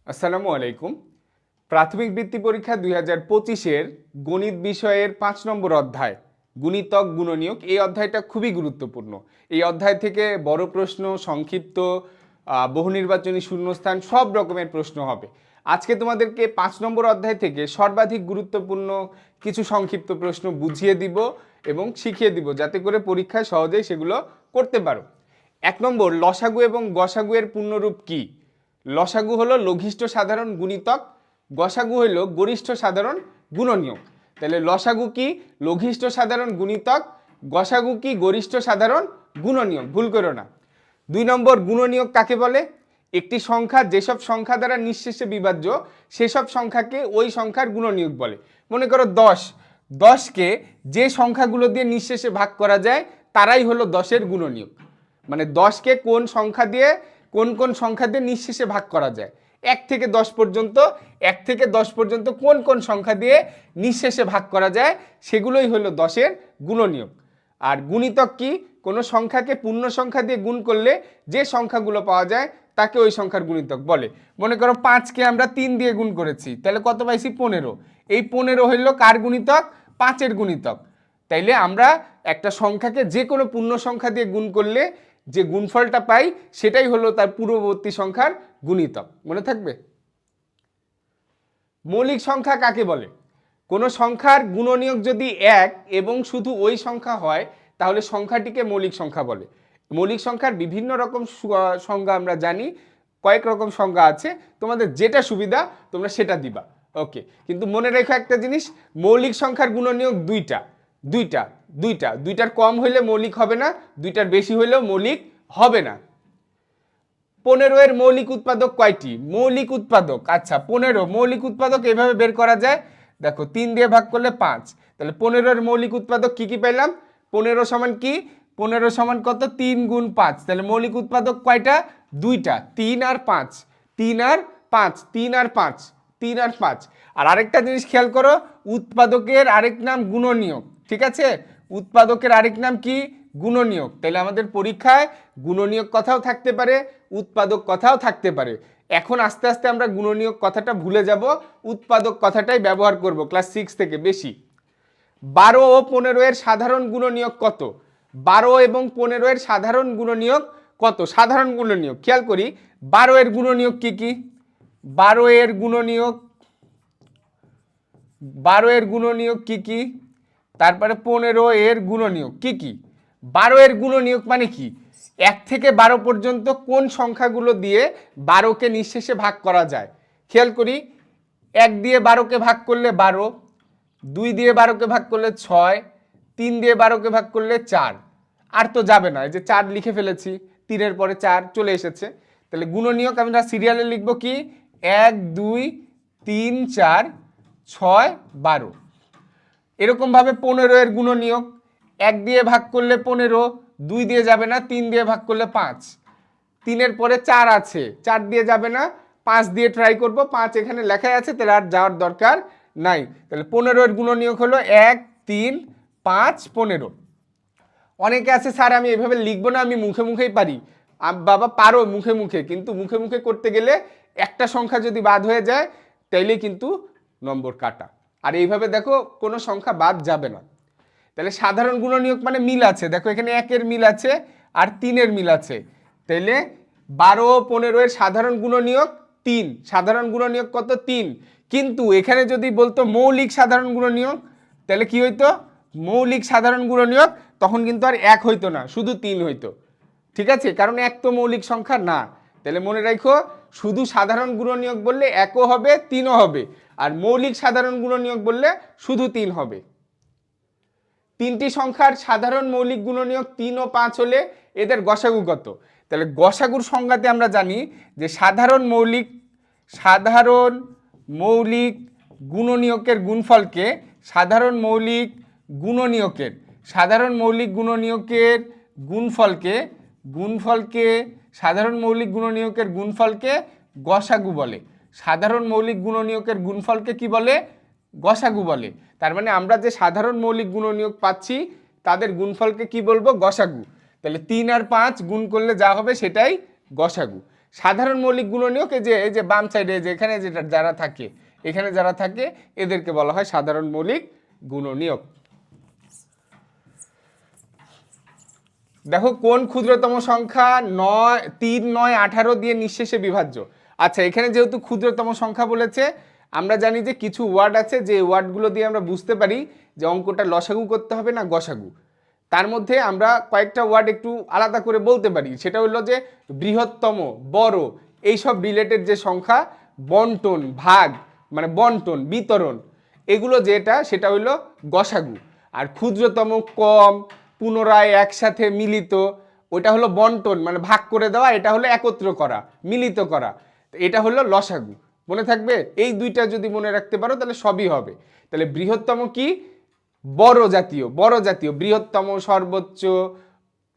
আসসালামু আলাইকুম। প্রাথমিক বৃত্তি পরীক্ষা 2025-এর গণিত বিষয়ের 5 নম্বর অধ্যায় গুণিতক গুণনীয়ক, এই অধ্যায়টা খুবই গুরুত্বপূর্ণ। এই অধ্যায় থেকে বড় প্রশ্ন, সংক্ষিপ্ত, বহুনির্বাচনী শূন্যস্থান সব রকমের প্রশ্ন হবে। আজকে তোমাদেরকে 5 নম্বর অধ্যায় থেকে সর্বাধিক গুরুত্বপূর্ণ কিছু সংক্ষিপ্ত প্রশ্ন বুঝিয়ে দিব এবং শিখিয়ে দিব, যাতে করে পরীক্ষায় সহজেই সেগুলো করতে পারো। 1 নম্বর, লসাগু এবং গসাগু এর পূর্ণরূপ কি? লসাগু হলো লঘিষ্ঠ সাধারণ গুণিতক, গসাগু হলো গরিষ্ঠ সাধারণ গুণনীয়ক। তাহলে লসাগু কি? লঘিষ্ঠ সাধারণ গুণিতক। গসাগু কি? গরিষ্ঠ সাধারণ গুণনীয়ক, ভুল করো না। 2 নম্বর, গুণনীয়ক কাকে বলে? একটি সংখ্যা যেসব সংখ্যা দ্বারা নিঃশেষে বিভাজ্য সেসব সংখ্যাকে ওই সংখ্যার গুণনীয়ক বলে। মনে করো 10, 10কে যে সংখ্যাগুলো দিয়ে নিঃশেষে ভাগ করা যায় তারাই হলো 10-এর গুণনীয়ক। মানে 10কে কোন সংখ্যা দিয়ে কোন সংখ্যা দিয়ে নিঃশেষে ভাগ করা যায়, 1 থেকে 10 পর্যন্ত, 1 থেকে 10 পর্যন্ত কোন সংখ্যা দিয়ে নিঃশেষে ভাগ করা যায় সেগুলোই হলো 10-এর গুণনীয়ক। আর গুণিতক কি? কোনো সংখ্যাকে পূর্ণ সংখ্যা দিয়ে গুণ করলে যে সংখ্যাগুলো পাওয়া যায় তাকে ওই সংখ্যার গুণিতক বলে। মনে করো 5কে আমরা 3 দিয়ে গুণ করেছি, তাহলে কত পাইছি? 15। এই 15 হইল কার গুণিতক? 5-এর গুণিতক। তাইলে আমরা একটা সংখ্যাকে যে কোনো পূর্ণ সংখ্যা দিয়ে গুণ করলে যে গুণফলটা পাই সেটাই হলো তার পূর্ববর্তী সংখ্যার গুণিতক। মনে থাকবে। মৌলিক সংখ্যা কাকে বলে? কোনো সংখ্যার গুণনীয়ক যদি 1 এবং শুধু ওই সংখ্যা হয় তাহলে সংখ্যাটিকে মৌলিক সংখ্যা বলে। মৌলিক সংখ্যার বিভিন্ন রকম সংজ্ঞা আমরা জানি, কয়েক রকম সংজ্ঞা আছে, তোমাদের যেটা সুবিধা তোমরা সেটা দিবা। ওকে, কিন্তু মনে রেখো একটা জিনিস, মৌলিক সংখ্যার গুণনীয়ক দুইটার কম হইলে মৌলিক হবে না, দুইটার বেশি হইলেও মৌলিক হবে না। 15-এর মৌলিক উৎপাদক কয়টি? মৌলিক উৎপাদক, আচ্ছা 15 মৌলিক উৎপাদক এভাবে বের করা যায়। দেখো 3 দিয়ে ভাগ করলে 5, তাহলে 15-এর মৌলিক উৎপাদক কি কি পেলাম? 15 সমান কি? 15 সমান কত? 3 গুণ 5। তাহলে মৌলিক উৎপাদক কয়টা? দুইটা, 3 আর 5, 3 আর 5, 3 আর 5, 3 আর 5। আর আরেকটা জিনিস খেয়াল করো, উৎপাদকের আরেক নাম গুণনীয়ক। ঠিক আছে, উৎপাদকের আরেক নাম কি? গুণনীয়ক। তাহলে আমাদের পরীক্ষায় গুণনীয়ক কথাও থাকতে পারে, উৎপাদক কথাও থাকতে পারে। এখন আস্তে আস্তে আমরা গুণনীয়ক কথাটা ভুলে যাব, উৎপাদক কথাটাই ব্যবহার করব ক্লাস 6 থেকে বেশি। 12 ও 15-এর সাধারণ গুণনীয়ক কত? 12 এবং 15-এর সাধারণ গুণনীয়ক কত? সাধারণ গুণনীয়ক খেয়াল করি, 12-এর গুণনীয়ক কি কি? 12-এর গুণনীয়ক, 12-এর গুণনীয়ক কি কি? তারপরে 15-এর গুণনীয়ক কি কি? 12-এর গুণনীয়ক মানে কি? 1 থেকে 12 পর্যন্ত কোন সংখ্যাগুলো দিয়ে 12কে নিঃশেষে ভাগ করা যায়? খেয়াল করি, 1 দিয়ে 12কে ভাগ করলে 12, 2 দিয়ে 12কে ভাগ করলে 6, 3 দিয়ে 12কে ভাগ করলে 4। আর তো যাবে না, এই যে 4 লিখে ফেলেছি, 3-এর পরে 4 চলে এসেছে। তাহলে গুণনীয়ক আমরা সিরিয়ালে লিখবো কি? 1 2 3 4 6 12। এরকমভাবে 15-এর গুণনীয়ক, 1 দিয়ে ভাগ করলে 15, 2 দিয়ে যাবে না, 3 দিয়ে ভাগ করলে 5, 3-এর পরে 4 আছে, 4 দিয়ে যাবে না, 5 দিয়ে ট্রাই করব, 5 এখানে লেখাই আছে, তাহলে আর যাওয়ার দরকার নাই। তাহলে 15-এর গুণনীয়ক হলো 1 3 5 15। অনেকে আছে স্যার আমি এভাবে লিখবো না, আমি মুখে মুখেই পারি। বাবা পারো মুখে মুখে, কিন্তু মুখে মুখে করতে গেলে একটা সংখ্যা যদি বাদ হয়ে যায় তাইলে কিন্তু নম্বর কাটা। আর এইভাবে দেখো কোনো সংখ্যা বাদ যাবে না। তাহলে সাধারণ গুণনীয়ক মানে মিল আছে, দেখো এখানে 1-এর মিল আছে আর 3-এর মিল আছে। তাইলে 12 ও 15-এর সাধারণ গুণনীয়ক 3, সাধারণ গুণনীয়ক কত? 3। কিন্তু এখানে যদি বলতো মৌলিক সাধারণ গুণনীয়ক তাহলে কি হইতো? মৌলিক সাধারণ গুণনীয়ক তখন কিন্তু আর 1 হইতো না, শুধু 3 হইতো। ঠিক আছে, কারণ 1 তো মৌলিক সংখ্যা না। তাহলে মনে রাখো, শুধু সাধারণ গুণনীয়ক বললে 1ও হবে 3ও হবে, আর মৌলিক সাধারণ গুণনীয়ক বললে শুধু 3 হবে। 3টি সংখ্যার সাধারণ মৌলিক গুণনীয়ক 3 ও 5 হলে এদের গসাগু কত? তাহলে গসাগুর সংজ্ঞাতে আমরা জানি যে সাধারণ মৌলিক গুণনীয়কের গুণফলকে সাধারণ মৌলিক গুণনীয়কের সাধারণ মৌলিক গুণনীয়কের গুণফলকে গসাগু বলে। সাধারণ মৌলিক গুণনীয়কের গুণফলকে কি বলে? গসাগু বলে। তার মানে আমরা যে সাধারণ মৌলিক গুণনীয়ক পাচ্ছি তাদের গুণফলকে কি বলবো? গসাগু। তাহলে 3 আর 5 গুণ করলে যা হবে সেটাই গসাগু। সাধারণ মৌলিক গুণনীয়ক এই যে বাম সাইডে যে এখানে যেটা যারা থাকে, এখানে যারা থাকে এদেরকে বলা হয় সাধারণ মৌলিক গুণনীয়ক। দেখো কোন ক্ষুদ্রতম সংখ্যা 3, 9, 18 দিয়ে নিঃশেষে বিভাজ্য। আচ্ছা, এখানে যেহেতু ক্ষুদ্রতম সংখ্যা বলেছে, আমরা জানি যে কিছু ওয়ার্ড আছে যে ওয়ার্ডগুলো দিয়ে আমরা বুঝতে পারি যে অঙ্কটা লসাগু করতে হবে না গসাগু। তার মধ্যে আমরা কয়েকটা ওয়ার্ড একটু আলাদা করে বলতে পারি, সেটা হলো যে বৃহত্তম, বড়, এইসব রিলেটেড যে সংখ্যা, বন্টন, ভাগ মানে বন্টন, বিতরণ, এগুলো যেটা সেটা হইলো গসাগু। আর ক্ষুদ্রতম, কম, পুনরায়, একসাথে, মিলিত, ওটা হলো বন্টন মানে ভাগ করে দেওয়া, এটা হলো একত্র করা, মিলিত করা, এটা হলো লসাগু। মনে থাকবে? এই দুইটা যদি মনে রাখতে পারো তাহলে সবই হবে। তাহলে বৃহত্তম কি? বড় জাতীয়, বড় জাতীয়, বৃহত্তম, সর্বোচ্চ,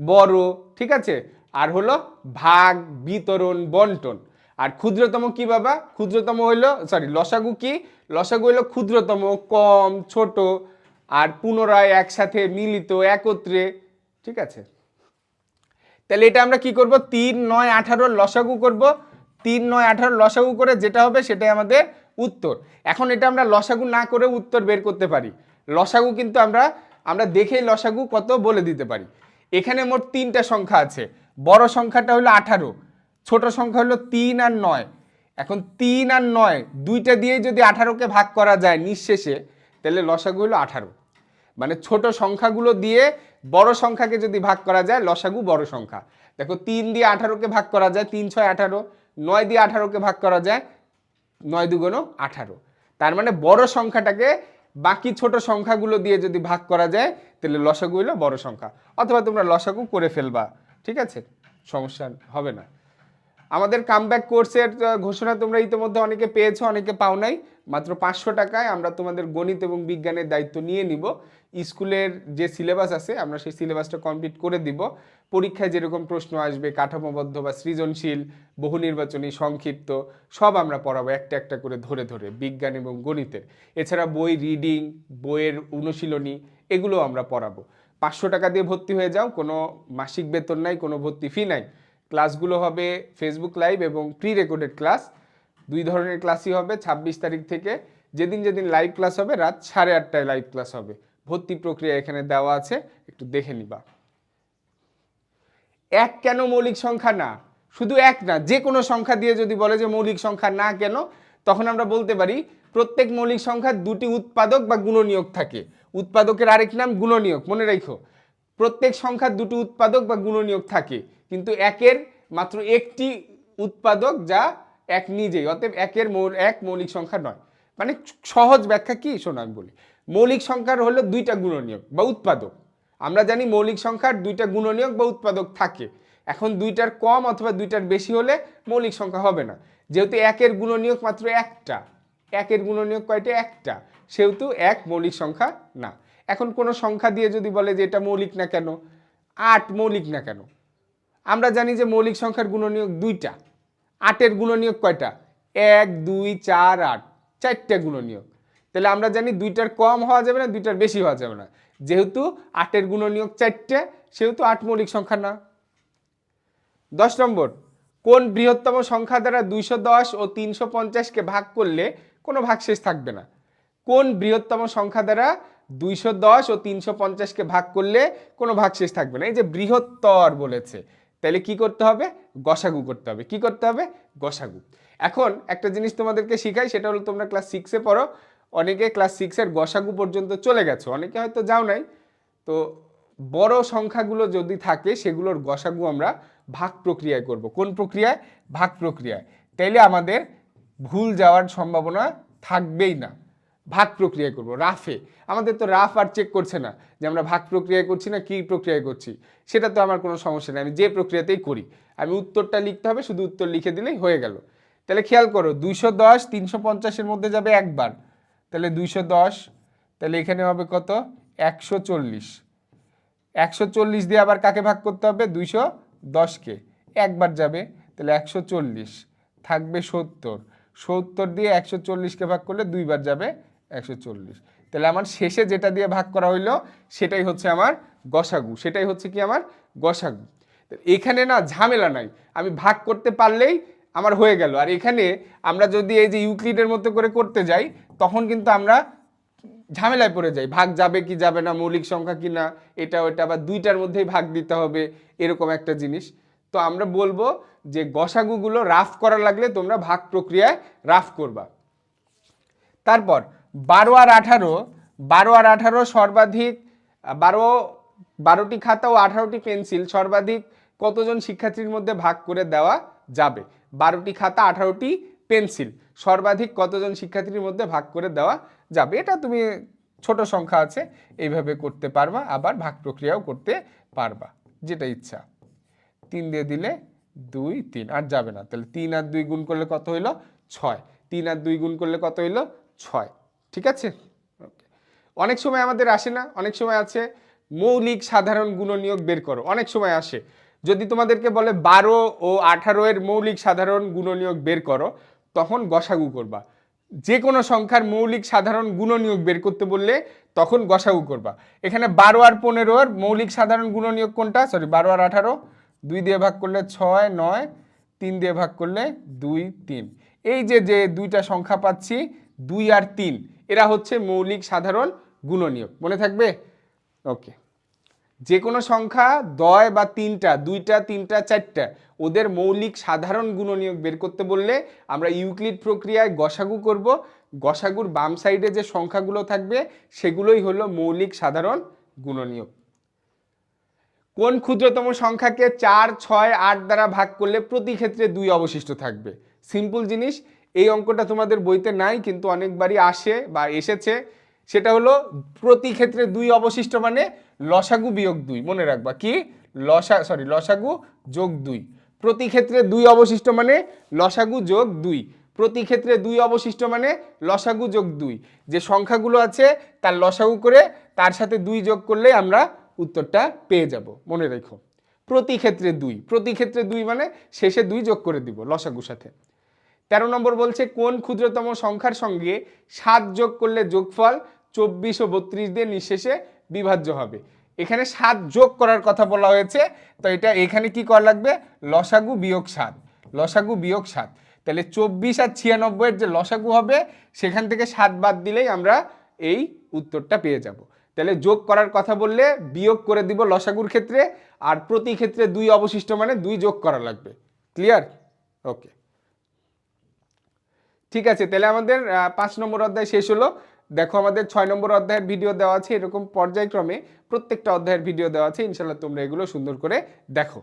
বড়, ঠিক আছে। আর হলো ভাগ, বিতরণ, বন্টন। আর ক্ষুদ্রতম কি বাবা? ক্ষুদ্রতম হইলো লসাগু কি? লসাগু হইলো ক্ষুদ্রতম, কম, ছোট, আর পুনরায়, একসাথে, মিলিত, একত্রে, ঠিক আছে। তাহলে এটা আমরা কি করব? 3, 9, 18 লসাগু করব। 3, 9, 18 লসাগু করে যেটা হবে সেটাই আমাদের উত্তর। এখন এটা আমরা লসাগু না করে উত্তর বের করতে পারি। লসাগু কিন্তু আমরা দেখেই লসাগু কত বলে দিতে পারি। এখানে মোট 3টা সংখ্যা আছে। বড় সংখ্যাটা হলো 18, ছোট সংখ্যা হলো 3 আর 9। এখন 3 আর 9 দুইটা দিয়ে যদি 18কে ভাগ করা যায় নিঃশেষে, তাহলে লসাগু হলো 18। মানে ছোট সংখ্যাগুলো দিয়ে বড় সংখ্যাকে যদি ভাগ করা যায়, লসাগু বড় সংখ্যা। দেখো 3 দিয়ে 18কে ভাগ করা যায়, 3, 6, 18। 9 দিয়ে 18কে ভাগ করা যায়, 9, 2, 18। তার মানে বড় সংখ্যাটাকে বাকি ছোট সংখ্যাগুলো দিয়ে যদি ভাগ করা যায়, তাহলে লসাগু হলো বড় সংখ্যা। অথবা তোমরা লসাগু করে ফেলবা, ঠিক আছে, সমস্যা হবে না। আমাদের কামব্যাক কোর্সের ঘোষণা তোমরা ইতিমধ্যে অনেকে পেয়েছো, অনেকে পাও নাই। মাত্র 500 টাকায় আমরা তোমাদের গণিত এবং বিজ্ঞানের দায়িত্ব নিয়ে নিব। স্কুলের যে সিলেবাস আছে আমরা সেই সিলেবাসটা কমপ্লিট করে দিব। পরীক্ষায় যেরকম প্রশ্ন আসবে, কাঠামোবদ্ধ বা সৃজনশীল, বহু নির্বাচনী, সংক্ষিপ্ত, সব আমরা পড়াবো একটা একটা করে ধরে ধরে, বিজ্ঞান এবং গণিতের। এছাড়া বই রিডিং, বইয়ের অনুশীলনী, এগুলো আমরা পড়াবো। 500 টাকা দিয়ে ভর্তি হয়ে যাও, কোনো মাসিক বেতন নাই, কোনো ভর্তি ফি নাই। ক্লাসগুলো হবে ফেসবুক লাইভ এবং প্রি রেকর্ডেড ক্লাস। 2 ধরনের ক্লাসই হবে 26 তারিখ থেকে। যেদিন যেদিন লাইভ ক্লাস হবে রাত 8:30টায় লাইভ ক্লাস হবে। ভর্তি প্রক্রিয়া এখানে দেওয়া আছে, একটু দেখে নিবা। 1 কেন মৌলিক সংখ্যা না? শুধু 1 না, যে কোনো সংখ্যা দিয়ে যদি বলে যে মৌলিক সংখ্যা না কেন, তখন আমরা বলতে পারি প্রত্যেক মৌলিক সংখ্যার 2টি উৎপাদক বা গুণনীয়ক থাকে। উৎপাদকের আরেক নাম গুণনীয়ক, মনে রাখো। প্রত্যেক সংখ্যার 2টি উৎপাদক বা গুণনীয়ক থাকে, কিন্তু 1-এর মাত্র একটি উৎপাদক যা 1 নিজেই, অতএব 1-এর 1 মৌলিক সংখ্যা নয়। মানে সহজ ব্যাখ্যা কি শোনো আমি বলি। মৌলিক সংখ্যার হলো 2টা গুণনীয়ক বা উৎপাদক। আমরা জানি মৌলিক সংখ্যার 2টা গুণনীয়ক বা উৎপাদক থাকে। এখন 2টার কম অথবা 2টার বেশি হলে মৌলিক সংখ্যা হবে না। যেহেতু 1-এর গুণনীয়ক মাত্র একটা, 1-এর গুণনীয়ক কয়টা? একটা, সেহেতু 1 মৌলিক সংখ্যা না। এখন কোনো সংখ্যা দিয়ে যদি বলে যে এটা মৌলিক না কেন, 8 মৌলিক না কেন? আমরা জানি যে মৌলিক সংখ্যার গুণনীয়ক 2টা। 8-এর গুণনীয়ক কয়টা? 1, 2, 4, 8, 4টা গুণনীয়ক। তাহলে আমরা জানি 2টার কম হওয়া যাবে না, 2টার বেশি হওয়া যাবে না। যেহেতু 8-এর গুণনীয়ক 4টে, সেহেতু 8 মৌলিক সংখ্যা না। 10 নম্বর, কোন বৃহত্তম সংখ্যা দ্বারা 210 ও 350কে ভাগ করলে কোনো ভাগশেষ থাকবে না? কোন বৃহত্তম সংখ্যা দ্বারা 210 ও 350কে ভাগ করলে কোনো ভাগশেষ থাকবে না? এই যে বৃহত্তর বলেছে, তাহলে কি করতে হবে? গসাগু করতে হবে। কি করতে হবে? গসাগু। এখন একটা জিনিস তোমাদেরকে শিখাই, সেটা হলো তোমরা ক্লাস 6-এ পড়ো, অনেকে ক্লাস 6-এর গসাগু পর্যন্ত চলে গেছো, অনেকে হয়তো যাও নাই। তো বড় সংখ্যাগুলো যদি থাকে সেগুলোর গসাগু আমরা ভাগ প্রক্রিয়ায় করব। কোন প্রক্রিয়ায়? ভাগ প্রক্রিয়ায়। তাইলে আমাদের ভুল যাওয়ার সম্ভাবনা থাকবেই না। ভাগ প্রক্রিয়া করব রাফে। আমাদের তো রাফ আর চেক করছে না যে আমরা ভাগ প্রক্রিয়া করছি না কি প্রক্রিয়া করছি, সেটা তো আমার কোনো সমস্যা নেই, আমি যে প্রক্রিয়াতেই করি। আমি উত্তরটা লিখতে হবে, শুধু উত্তর লিখে দিলেই হয়ে গেল। তাহলে খেয়াল করো, 210 350-এর মধ্যে যাবে একবার, তাহলে 210, তাহলে এখানে হবে কত? 140। 140 দিয়ে আবার কাকে ভাগ করতে হবে? 210-কে। একবার যাবে, তাহলে 140, থাকবে 70। 70 দিয়ে 140-কে ভাগ করলে 2বার যাবে, 140। তাহলে আমার শেষে যেটা দিয়ে ভাগ করা হইলো সেটাই হচ্ছে আমার গসাগু, সেটাই হচ্ছে কি আমার গসাগু। এখানে না ঝামেলা নাই, আমি ভাগ করতে পারলেই আমার হয়ে গেল। আর এখানে আমরা যদি এই যে ইউক্লিডের মতো করে করতে যাই তখন কিন্তু আমরা ঝামেলায় পড়ে যাই, ভাগ যাবে কি যাবে না, মৌলিক সংখ্যা কি না, এটা ওটা, বা দুইটার মধ্যেই ভাগ দিতে হবে, এরকম একটা জিনিস। তো আমরা বলবো যে গসাগুগুলো রাফ করা লাগলে তোমরা ভাগ প্রক্রিয়ায় রাফ করবা। তারপর 12 আর 18, 12 আর 18 সর্বাধিক 12টি খাতা ও 18টি পেন্সিল সর্বাধিক কতজন শিক্ষার্থীর মধ্যে ভাগ করে দেওয়া যাবে? 12টি খাতা 18টি পেন্সিল সর্বাধিক কতজন শিক্ষার্থীর মধ্যে ভাগ করে দেওয়া যাবে? এটা তুমি ছোট সংখ্যা আছে এইভাবে করতে পারবা, আবার ভাগ প্রক্রিয়াও করতে পারবা, যেটা ইচ্ছা। 3 দিয়ে দিলে 2 3, আর যাবে না। তাহলে 3 আর 2 গুণ করলে কত হইল? 6। 3 আর 2 গুণ করলে কত হইল? 6। ঠিক আছে। অনেক সময় আমাদের আসে না, অনেক সময় আছে মৌলিক সাধারণ গুণনীয়ক বের করো, অনেক সময় আসে। যদি তোমাদেরকে বলে 12 ও 18 এর মৌলিক সাধারণ গুণনীয়ক বের করো, তখন গসাগু করবা। যে কোনো সংখ্যার মৌলিক সাধারণ গুণনীয়ক বের করতে বললে তখন গসাগু করবা। এখানে 12 আর 15 এর মৌলিক সাধারণ গুণনীয়ক কোনটা? সরি, 12 আর 18, 2 দিয়ে ভাগ করলে 6 9, 3 দিয়ে ভাগ করলে 2 3। এই যে যে দুইটা সংখ্যা পাচ্ছি 2 আর 3, এরা হচ্ছে মৌলিক সাধারণ গুণনীয়ক, মনে থাকবে? ওকে। যে কোনো সংখ্যা 10 বা 3টা, 2টা 3টা 4টা, ওদের মৌলিক সাধারণ গুণনীয়ক বের করতে বললে আমরা ইউক্লিড প্রক্রিয়ায় গসাগু করব। গসাগুর বাম সাইডে যে সংখ্যাগুলো থাকবে সেগুলোই হলো মৌলিক সাধারণ গুণনীয়ক। কোন ক্ষুদ্রতম সংখ্যাকে 4 6 8 দ্বারা ভাগ করলে প্রতি ক্ষেত্রে 2 অবশিষ্ট থাকবে? সিম্পল জিনিস, এই অঙ্কটা তোমাদের বইতে নাই কিন্তু অনেকবারই আসে বা এসেছে। সেটা হলো প্রতি ক্ষেত্রে 2 অবশিষ্ট মানে লসাগু বিয়োগ 2, মনে রাখবা কি? লসাগু যোগ 2। প্রতি ক্ষেত্রে 2 অবশিষ্ট মানে লসাগু যোগ 2। প্রতি ক্ষেত্রে 2 অবশিষ্ট মানে লসাগু যোগ 2। যে সংখ্যাগুলো আছে তার লসাগু করে তার সাথে 2 যোগ করলে আমরা উত্তরটা পেয়ে যাব, মনে রেখো। প্রতি ক্ষেত্রে 2, প্রতি ক্ষেত্রে 2 মানে শেষে 2 যোগ করে দিব লসাগুর সাথে। 13 নম্বর বলছে কোন ক্ষুদ্রতম সংখ্যার সঙ্গে 7 যোগ করলে যোগফল 24 ও 32 দিয়ে নিঃশেষে বিভাজ্য হবে? এখানে 7 যোগ করার কথা বলা হয়েছে, তো এটা এখানে কি করা লাগবে? লসাগু বিয়োগ 7, লসাগু বিয়োগ 7। তাহলে 24 আর 96 এর যে লসাগু হবে সেখান থেকে 7 বাদ দিলেই আমরা এই উত্তরটা পেয়ে যাব। তাহলে যোগ করার কথা বললে বিয়োগ করে দিব লসাগুর ক্ষেত্রে, আর প্রতি ক্ষেত্রে 2 অবশিষ্ট মানে 2 যোগ করা লাগবে। ক্লিয়ার? ওকে, ঠিক আছে। তাহলে আমাদের 5 নম্বর অধ্যায় শেষ হলো। দেখো আমাদের 6 নম্বর অধ্যায়ের ভিডিও দেওয়া আছে, এরকম পর্যায়ক্রমে প্রত্যেকটা অধ্যায়ের ভিডিও দেওয়া আছে, ইনশাল্লাহ তোমরা এগুলো সুন্দর করে দেখো।